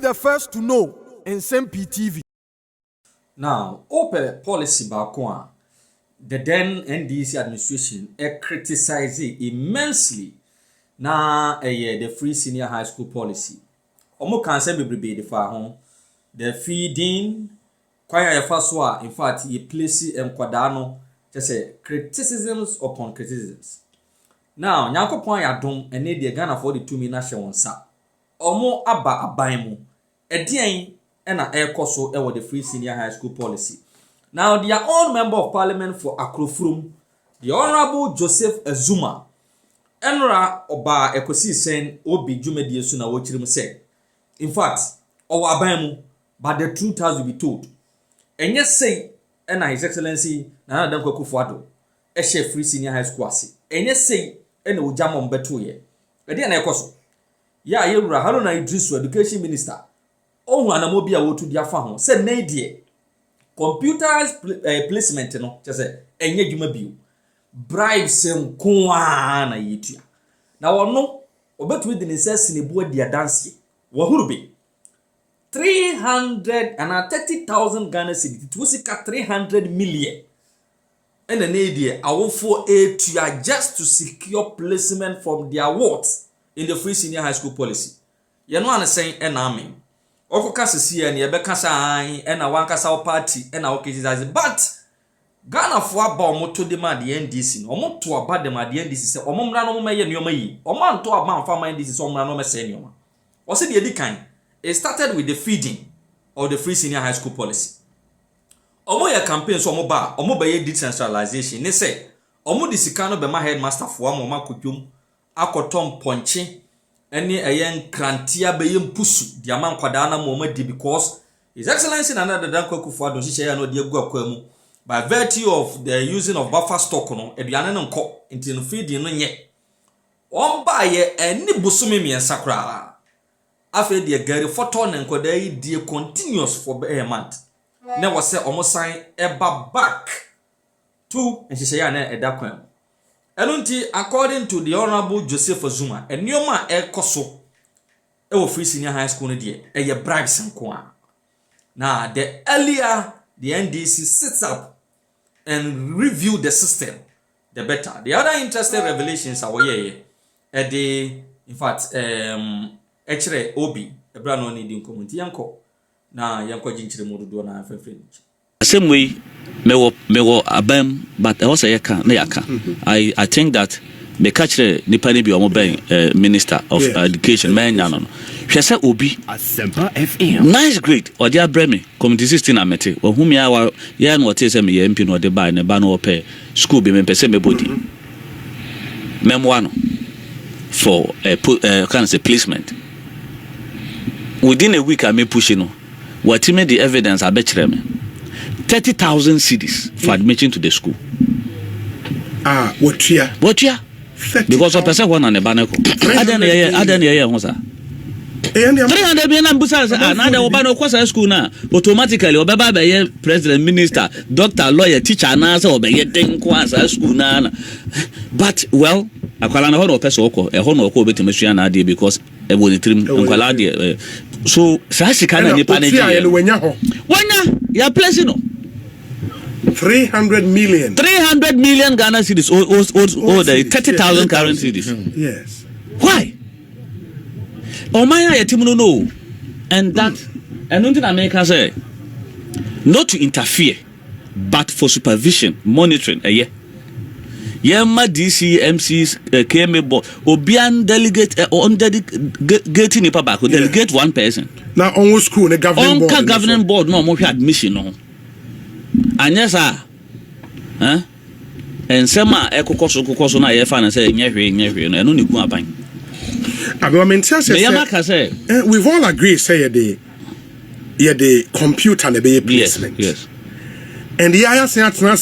the first to know Nsem-Pii TV. Now, open policy back one. The then NDC administration criticized it immensely. Now, the free senior high school policy. Omo can say Brɨbe the far home. The feeding, quite a fast one. In fact, he places Quadano just say criticisms upon criticisms. Now, Nyako point ya dom and need the Ghana for the 2 minutes on sa. Omo aba abaimu. Edian and a air coso ever the free senior high school policy. Now, their own member of parliament for Akrofrum, the Honorable Joseph Azuma, Enra Oba Ekosi saying Obi Jumedi Suna Wochirim said. In fact, our abaimu, but the truth has to be told. And yes, say, and His Excellency Nana Danko Kufuado, a chef free senior high school. And yes, say, and Ujamon Betuye. Again, I coso. Ya Yura Haruna Idrisu, Education Minister. Oh, Anamobia wo to their farm. Said, nay, dear. Computerized placement, no, just say, and yet you may be. Bribe some kuana yitia. Now, no, obet with the necessity in the board, dear dance. Wahurbi 330,000 Ghana cedis. It was 300 million. And an idea, I will for aid to just to secure placement from their wards in the free senior high school policy. You know what I'm saying? And I mean, Oko kasa siya ni ebe kasa ai and a one kasa party and a okay but Ghana for about moto de ma the NDC no mo to about the ma the NDC say omo mra no mo meye nyoma yi omo to about farmer NDC so mra no me say nyoma. O se the edikan it started with the feeding of the free senior high school policy. Omo ya campaign so omo ba omo be decentralization ne say omo di sika no be ma headmaster for omo ma kodwom akotom ponche any a young crantia bayim pusu diamant quadana momadi because His Excellency Nana Danko Kufuado share no de go akwemu by virtue of the using of buffer stock no eduane no nko into feeding no nye on buy any busumi miensa kra afa de gari photo na nkoda yi die continuous for a month na was say omo sign eba back to nhihye na edakwan. According to the Honorable Joseph Azuma, a new man koso e free senior high school no de e bribes nko. Now, the earlier the NDC sits up and review the system, the better. The other interesting revelations are where in fact actually Obi e bra no need community yanko na yanko jinchire modudo na afefre. Same way, me wo abam, but I also yaka. I think that me catch the Nipani be omo ben Minister of Education, man no. She say Obi Nsem-Pii nice great or dia breme community 16 amete. Wo humi ya ya no te say me MP no de buy ne ba no pay school be me pese me body. Memo no for can say placement. Within a week I may push no. What me the evidence I bet me. 30,000 cedis for admission to the school. What year? Because of person one on the banner. I don't know, 300 million busa another obano kwasa school na automatically obeba be president, minister, doctor, lawyer, teacher na say obeye den kwasa school na. But well, akwala na ho person oko e ho na oko betimesua na dey because e woni trim nkwala dey so sa sika na nipa na dey wanya ya place no 300 million Ghana cedis or the 30,000 current cedis. Yes. Why? Omaya yetimu no. And that and nothing America say not to interfere but for supervision, monitoring Yema DC MCs KMA board obian delegate on delegating nipa back delegate one person. Now on school the governing board no mo admission no. Anyesa ensema ekokoso na ye fa na say nyehwe no eno niku aban. We've all agreed say the computer and the placement. Yes. And the IR say atna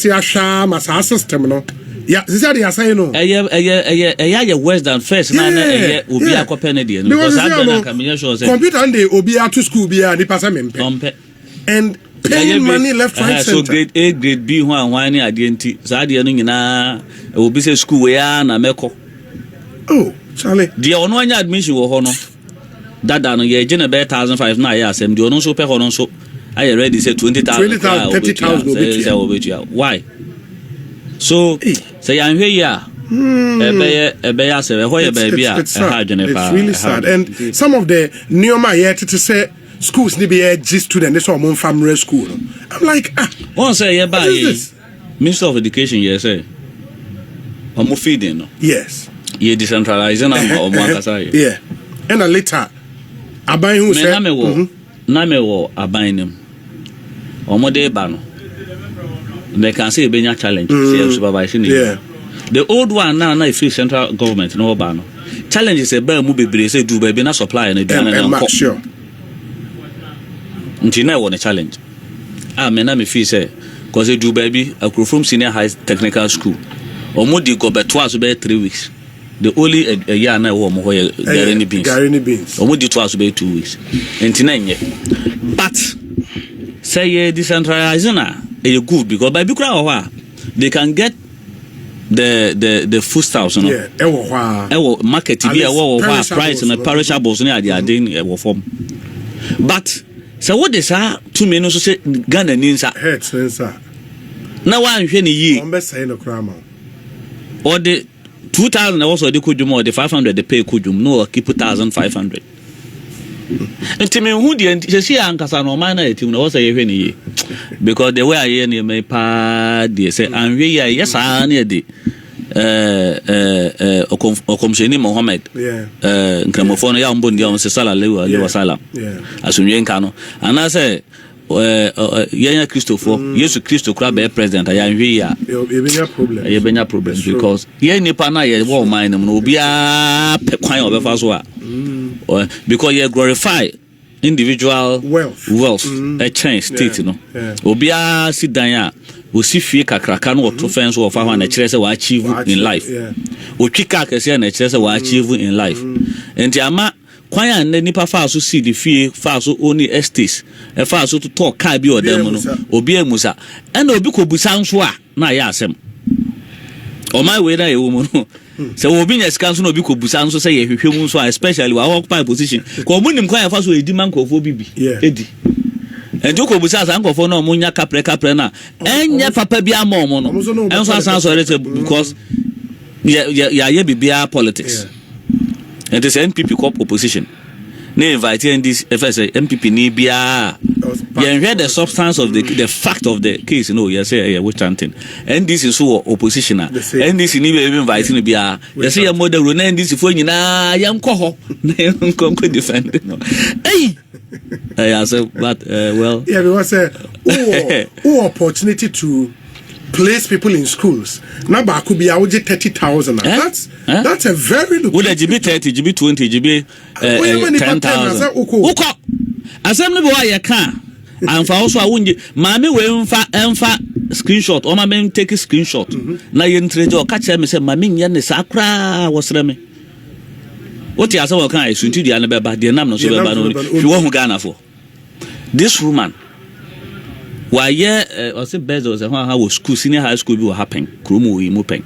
system no. Yeah, this is the say no. Worse than first na obi akopene dey because I don't sure say computer and the obi to school be the person mempe. And paying money left right center. So grade A grade B one ni adenti. So ade no nyina obi say school we na meko. Oh, Charlie. The ono anya admission wo ho no. Dada no ye gene be 1,500 na ya asem de ono so pe hono so I ready say 20,000 30,000 why so say I'm here ya it's really sad and some of the neoma here to say schools need be a G student this one family school I'm like one say yeah by Minister of Education yes say omo feeding no yes ye decentralizing omo akasa yeah and a later aban who say na me wo aban nim omo de ba no they can say benya challenge supervision yeah the old one now free central government no ba no challenge is a ba mu bebre say do ba na supply na dia na sure nti na wo na challenge me na me feel say cause do baby from senior high technical school omo di go beto aso be 3 weeks the only a year na wo mo ho gareni beans omo di to aso be 2 weeks nti na nye but say decentralizing na good because by bikura they can get the foodstuffs no yeah market bi price and perishables no ade form but so what is to me no so say Ghana ninsa na wan hwe ni yi on be say no krama or the 2,000 also the kujum or the 500 the pay kujum no keep 1,500 ntimi hu de se ankasa no man na etim no say hwe ni yi because the way I hear ni me pa de say anwe ya yes na de okomsheni Mohammed nkramofo ya mbo ndia on se sala lewa sala asunye nka no ana say yenya Christopher Yesu Christo kra be president ya anwe ya ye benya problem because ye nipa na ye wo man no obi a pe kwan obefa so a because ye glorify individual wealth a change state no obi a sidan a osi fie kakraka no to fence of fa na kire se wa achieve in life o twika kese na kire se wa achieve in life enti ama kwan ya na nipa fa so see the fie fa so only estates e fa so to talk car bi odam no obi emusa e na obi ko busa nso a na ya asem o my way na e wo mu no se obi nya sika nso na obi ko busa nso se ye hwehwe mu nso especially wa occupy position ko mu nim kwan ya fa so edi man kofo bibi edi enjo ko busa san kofo na omunya kapre na enya papa bi amomo no enso asan so rete because ya bibia politics and this NPP corp opposition na invite NDC MPP ni bia you hear the substance of the fact of the case you say we chanting NDC so opposition NDC ni be invite ni bia you say your model na NDC fo nyina yam kɔ hɔ na nkonko defend no I say but well yeah because who opportunity to place people in schools na ba could be 30,000 that's a very look would GB 30 GB 20 GB 10,000 uko asem no be why you can and for also awunje maame we mfa screenshot o maame take screenshot na ye ntreje o ka kire me se maame nya ne sakra wosre me oti asa wo kan isunti dia na be ba de nam no so be ba no hwe wo hu Ghana for this woman why I say Bezos how was school senior high school be happen kromo yi mo pen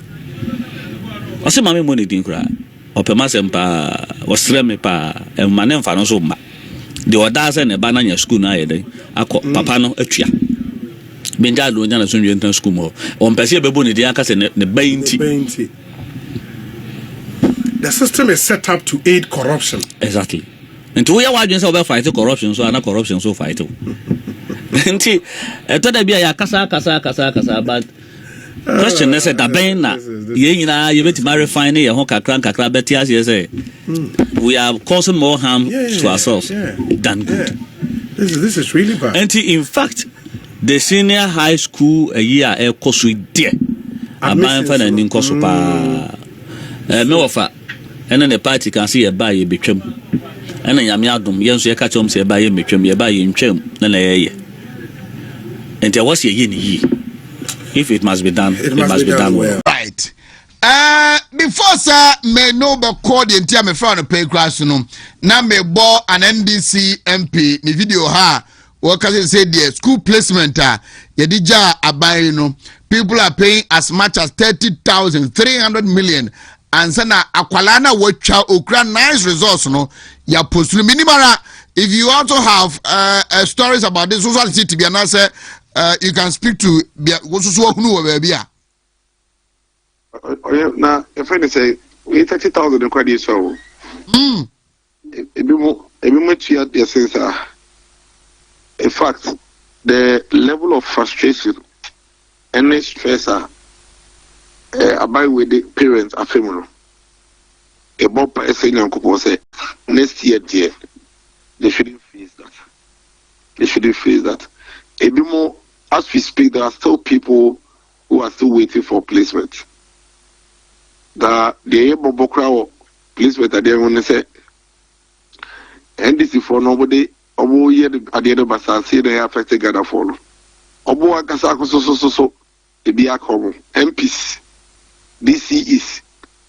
I say mama money din kra opema sempa wasre me pa e mane mfa no so ma de oda say ne ba na nya school na yeden akọ papa no atua benja do nya na so nwentan school mo on pese be bo ne din aka say ne bainti the system is set up to aid corruption exactly and we are watching say fight corruption so ana corruption so fight nti etoda bia ya kasa but question is that ben na ye nyina ye beti refine ye ho kakra beti as say we are causing more harm to ourselves than good. This is really bad. And in fact the senior high school a year e koso die aban fa na nin koso pa me wofa ene the party can see e ba ye betwam ene nyame adom ye nso ye ka chom se e ba ye metwam ye ba ye ntwam na ye and there was a ye if it must be done it must be done well. Right before sir me no be call the entire me friend pay class no na me bo an NDC MP me video ha what can say the school placement ye dija abai no people are paying as much as 30,300 million ansa na akwala na watwa okra nice results no ya post minimara. If you also have stories about this social city be say you can speak to so who baby na if I say we 30,000 in credit so in fact the level of frustration and stress about with the parents are feminine. A bob person say next year they shouldn't face that. They shouldn't face that. A bit more as we speak, there are still people who are still waiting for placement. The able crowd placement at the end when they say NDC for nobody obo year at the end of Basa say they affected Ghana follow. Obo Akasako so Ebia Komo MPs DCEs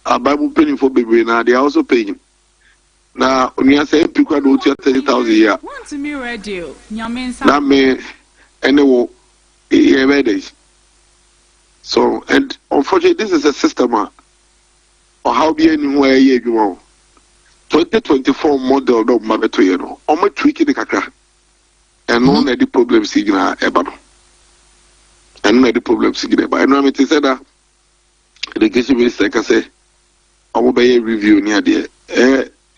are Bible paying for baby now they are also paying. Now when you say MP do 30,000 a year. Want to me radio. That may anyway days. So and unfortunately this is a system or how be anywhere you go. 2024 model no mabeto you know. Omo tweak the kakra. And no the problem signal ebano. And no the problem signal. But I know me to say that education minister can say omo be review near there.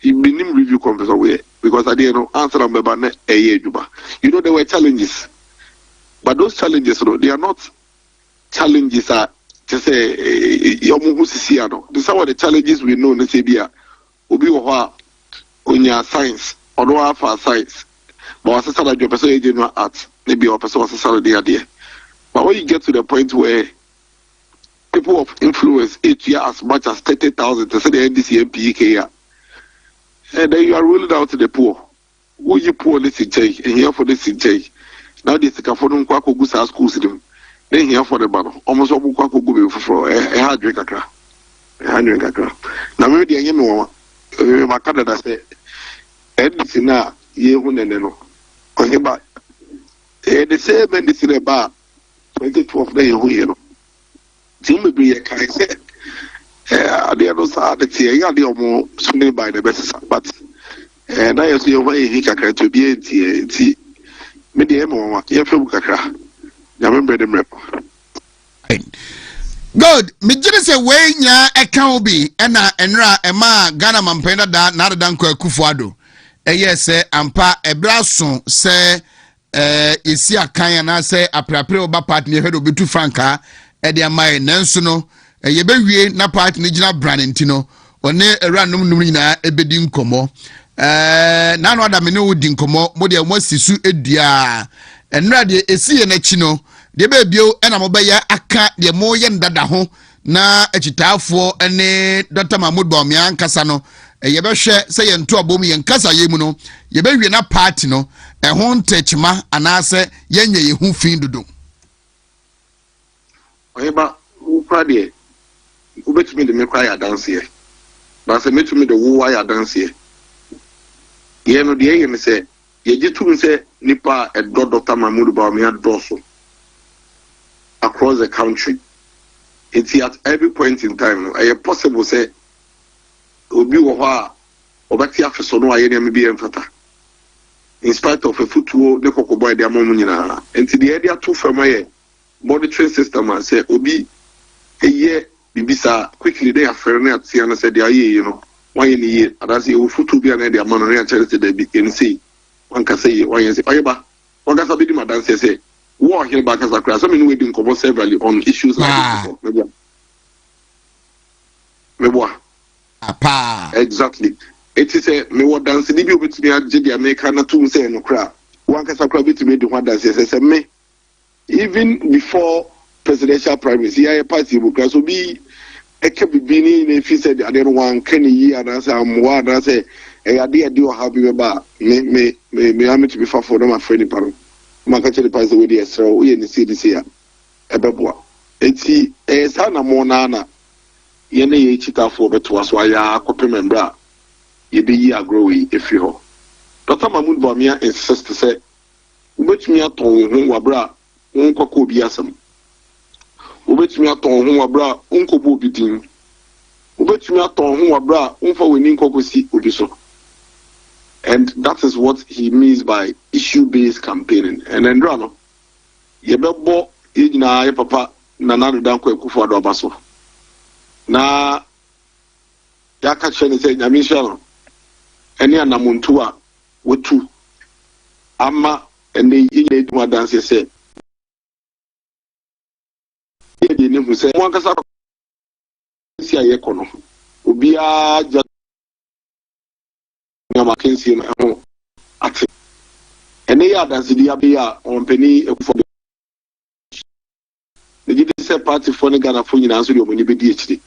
Minimum review conference away because I didn't answer them about a year. You know there were challenges, but those challenges, they are not challenges. To say these are what the challenges we know in the CBA. Obi wa on your science or no have science, but as a salary your person general art maybe your person was a salary idea. But when you get to the point where people of influence each year as much as 30,000 to say the NDC MP and then you are ruling out to the poor. Who you poor this in change and here for this in change. Now this is a phone quack go schools them. Then here for the battle. Almost all quack go for a hard drink a crack. A hard drink a crack. Now maybe I know my Canada say anything now ye who no. On your back. The same medicine about 2012 day who you know. Jimmy be a kind said. They are not sad that they are almost made by the best, but and I see your way he can to be a medium if you can remember them. Good. Me just say way nya account be enra ema Ghana mampenda da na dan kwa kufuado. Yes ampa ebraso se isi akan na se aprapre oba partner hedo betu franka e de amai nanso no yebewie na part ni gina brandentino one eranum num nyina ebedi nkomo na no ada me ne wodi nkomo mo de mo sisu edua enra de esiye na chi no de be bio na mo be ya aka de mo ye ndada ho na achitafo ene Dr. Mahmoud Bawumia ankasa no yebehwe se ye nto abom ye nkasa ye mu no yebewie na part no ho ntechima anase yenye ye hu fin dodo oyeba ukwade ubetumi de me cry ya dance here but say metumi de wo ya dance here ye no de ye me say ye jitu say nipa Dr. Mahmoud Bawumia doso across the country. It's at every point in time no possible say obi wo ha obati afeso no aye na me bi emfata in spite of a footwo ne kokoboy de amom nyina enti de area to famaye monitoring system and say obi eye bibisa quickly they affair na tia na say de aye you know why ni ye adase o footwo bi na de amano na charity de bi nsi wan ka say why say oyeba wan ka sabi di madan say war here back as akra so me no we din cover severally on issues like this meboa apa exactly it is a me what dance ni bi obetumi agye di America na to say no kra wan ka sakra betumi di what dance say me even before presidential primaries here party buka so bi eke bibini na fi said ade no wan kan yi ana say amwa na say e ade o ha bi ba me am to be for no my friend paro man ka chere pass we dey esra o ye ni CDC ya ebeboa enti sa na mo na ye na ye chikafo beto aso aya akopemembra ye be yi agrowi efi ho Dr. Mahmoud Bawumia insist say ubetumi aton ho wabra nkoko obi asem ubetumi aton ho wabra nkobo obi din ubetumi aton ho wabra umfa weni nkokosi obi so. And that is what he means by issue-based campaigning. And then no yebebo yina ye papa Nana Danko Akufo-Addo abaso. Na yaka chene say nyamisha no ene anamuntu a wetu ama ene yine eduma dance say ye ne hu say mo ankasa si aye kono obi a ja nyama kensi no ho ate ene ya dance dia be a onpeni Akufo-Addo ne gidi say party for ne Ghana fo nyina so de omani be di ekire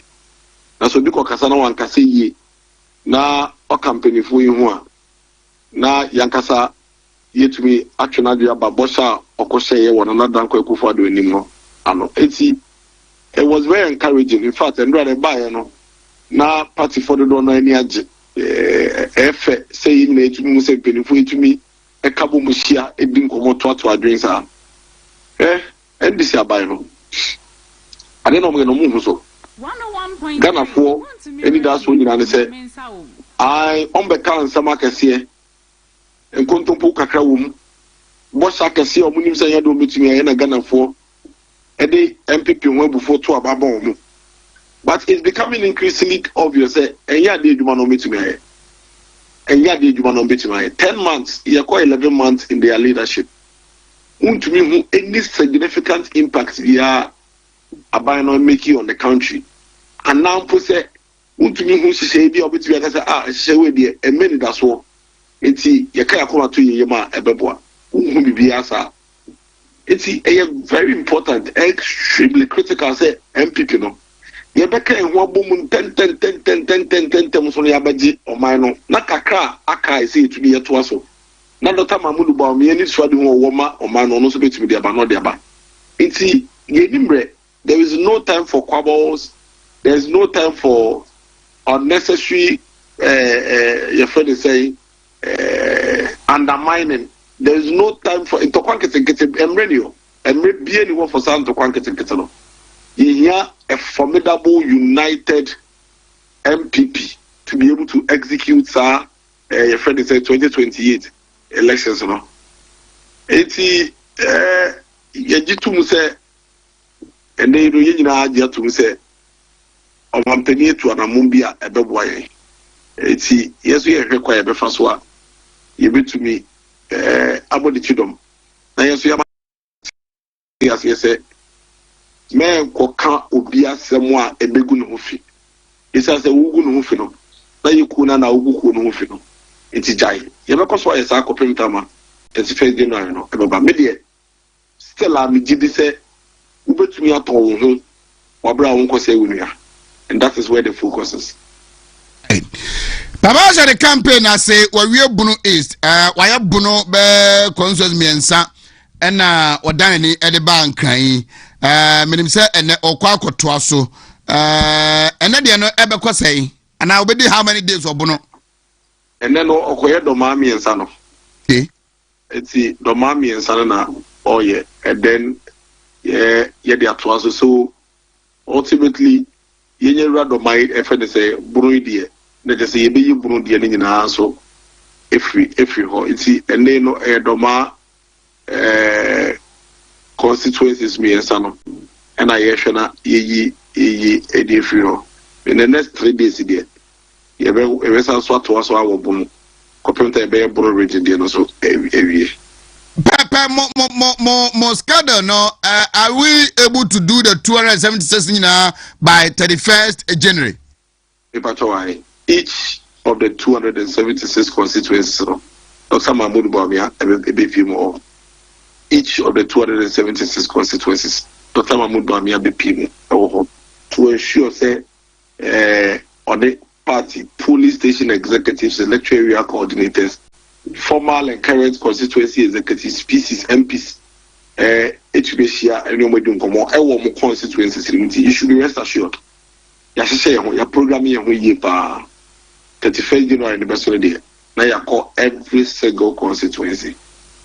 na so bi ko kasa na wan kasa yie na o company fo yi ho a na yankasa yetumi atwena dua ba bosha okoshe ye wona na Danko Akufo-Addo anim no ano eti it was very encouraging. In fact, and rather by no na party for the don any age efe say na etumi say penifo etumi e kabo mushia e din komo to adwin sa NDC abai no ade no mo no mu so Ghana for any that's when you say I on be kan sama kese enkontompo kakra wo mu bosha kese o munim say yado metumi aye na Ghana for ede MPP won before to ababa mu. But it's becoming increasingly obvious that enya de adwuma no metumi aye. Enya de adwuma no metumi aye. 10 months, ye call 11 months in their leadership. Untumi hu any significant impact via aban no making on the country. And now po say untumi hu sise bi obetumi aka say sise we de emeni da so. Enti ye ka yakoma to ye ma ebeboa. Hu bibia sa. It's very important, extremely critical. Say MPP no. You beka en ho bom 10 so ya baji o man no. Na kakra aka say to be to aso. Na Dr. Mahmoud Ba me ni swadi ho wo ma o man no so betimi de aba no de aba. Enti ye nimre, there is no time for quabbles. There is no time for unnecessary your friend is saying undermining. There is no time for radio and maybe anyone for sound to quankete. You hear a formidable united MPP to be able to execute your friend is 2028 elections. No, it's Yajitum say, and they do Yajitum say, of Ampenia to Anamumbia a bebway. It's yes, we require the first one. You be to me. About the children. Now, yes, you say, men coca obia semwa a begun hufi. It says a wugun hufino. Now you kuna na ugu no hufino. It's a giant. You know, because why is a copintama? It's a face dinner, no, about media. Still, I'm Jidi say, Uber to me at all, or brown cause and that is where the focus is. Baba the campaign I say we Bunu East why Bunu be consuls miensa na odan ni e de ban kan menim say ene okwa akoto so ene de no e be kwasai ana obedi how many days obuno ene no okoye do ma miensa no eti do ma miensa na oye and then ye de ato so ultimately yenye rado mai e fe de say Bunu die na just say be Bunu die ni nyina so every ho iti ene no edoma constituencies me no and I yeshana yi edi free ho in the next 3 days there ye be san so to so awo Bunu kopenta be Bunu region there no so every Papa mo schedule no are we able to do the 276 by 31st January? Each of the 276 constituencies, Dr. Mahmoud Bawumia, a few more. Each of the 276 constituencies, Dr. Mahmoud Bawumia, be to ensure, say, on the party, police station executives, electoral area coordinators, formal and current constituency executives, species, MPs, HBCA, and no constituencies, you should be rest assured. Your program here 31st January the best day. Now you call every single constituency.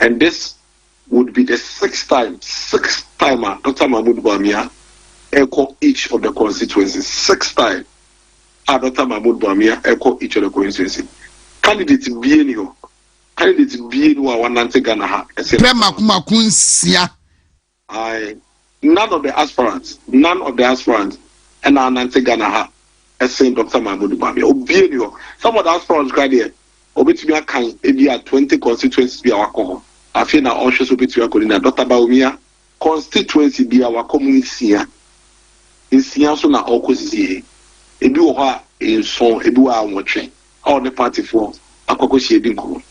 And this would be the sixth time Dr. Mahmoud Bawumia echo each of the constituencies. 6th time. Dr. Mahmoud Bamia echo each other coincidence. Candidate being you. Candidate being who are one Ghana ha. None of the aspirants, and our Nante Ghana ha. Saying Dr. Mahmoud Bamia. Being you. Some of the aspirants graduate. Obitumi can be at 20 constituencies be our call. I feel now all shows obitumi calling Dr. Bamia constituency be our community. In Sian so na all causes here. Ebi wo ha in song ebi wa watching all the party for akoko shedin ko